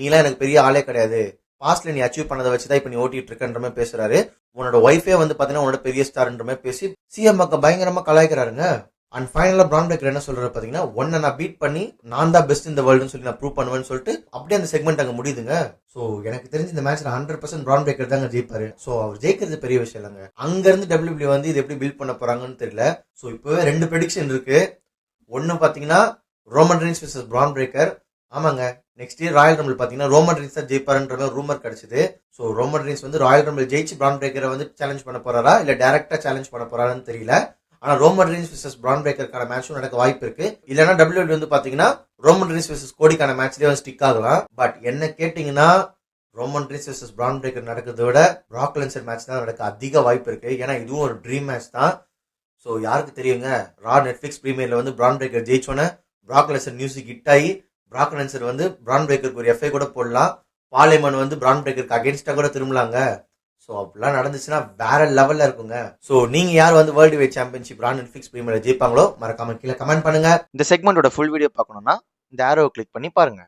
நீலாம் எனக்கு பெரிய ஆளே கிடையாது, பாஸ்ட்ல நீ அச்சீவ் பண்ணதை வச்சுதான் இப்ப நீ ஓட்டிட்டு இருக்கன்ற மாதிரி பேசுறாரு. உன்னோட ஒய்ஃபே வந்து பாத்தீங்கன்னா உன்னோட பெரிய ஸ்டார்ன்ற மாதிரி பேசி சிஎம் பயங்கரமா கலாய்க்கிறாருங்க. அண்ட் ஃபைனலா பிரான் பிரேக்கர் என்ன சொல்றாரு பாத்தீங்கன்னா, ஒன்ன நான் பீட் பண்ணி நான் தான் பெஸ்ட் இந்த வேர்ல்டுன்னு சொல்லி நான் ப்ரூவ் பண்ணுவேன்னு சொல்லிட்டு அப்படியே அந்த செக்மெண்ட் அங்க முடியுதுங்க. சோ எனக்கு தெரிஞ்சு இந்த மேட்ச்ல 100% பிரான் பிரேக்கர் தாங்க ஜெயிப்பாரு. சோ அவர் ஜெயிக்கிறது பெரிய விஷயம் இல்லைங்க. அங்க இருந்து டபிள்யூபிள்யூ வந்து இது எப்படி பில்ட் பண்ண போறாங்கன்னு தெரியல. சோ இப்பவே 2 ப்ரெடிக்ஷன் இருக்கு. ஒன்னு பாத்தீங்கன்னா ரோமன் ரீன்ஸ் vs பிரான் பிரேக்கர். ஆமாங்க, நெக்ஸ்ட் இயர் ராயல் ரம்பிள் பாத்தீங்கன்னா ரோமன் ரீன்ஸ் தான் ஜெயிப்பாருன்ற மாதிரி ரூமர் கிடைச்சது. சோ ரோமன் ரீன்ஸ் வந்து ராயல் ரம்பிள் ஜெயிச்சு பிரான் பிரேக்கரை வந்து சேலஞ்ச் பண்ண போறாரா இல்ல டைரக்டா சேலஞ்ச் பண்ண போறாரான்னு தெரியல. ஆனா ரோமன் ரீன்ஸ் vs பிரான் பிரேக்கருக்கான மேட்சும் நடக்க வாய்ப்பு இருக்கு. இல்லைன்னா டபிள்யூடபிள்யூ வந்து பாத்தீங்கன்னா ரோமன் ரீன்ஸ் vs கோடிக்கான மேட்ச்லயே வந்து ஸ்டிக் ஆகலாம். பட் என்ன கேட்டீங்கன்னா ரோமன் ரீன்ஸ் vs பிரான் பிரேக்கர் நடக்கிறத விட பிராக் லென்சர் மேட்ச் தான் நடக்க அதிக வாய்ப்பு இருக்கு. ஏன்னா இதுவும் ஒரு ட்ரீம் மேட்ச் தான். ஸோ யாருக்கு தெரியுங்க, ரா நெட்ஃபிளிக்ஸ் ப்ரீமியர்ல வந்து பிரான் பிரேக்கர் ஜெயிச்சோன்னே பிராக் லென்சர் மியூசிக் ஹிட் ஆகி பிராக் லென்சர் வந்து பிரான் பிரேக்கருக்கு ஒரு எஃப்ஐ கூட போடலாம். பார்லிமெண்ட் வந்து பிரான் பிரேக்கருக்கு அகேன்ஸ்டா கூட திரும்பலாங்க. ஸோ அப்படிலாம் நடந்துச்சுன்னா வேற லெவல்ல இருக்குங்க. ஸோ நீங்க யார் வந்து வேர்ல்டு வைட் சாம்பியன்ஷிப் ரா நெட்ஃபிளிக்ஸ் ப்ரீமியர்ல ஜெயிப்பாங்களோ மறக்காம கீழே கமெண்ட் பண்ணுங்க. இந்த செக்மெண்டோட ஃபுல் வீடியோ பார்க்கணும்னா இந்த ஆரோவை கிளிக் பண்ணி பாருங்க.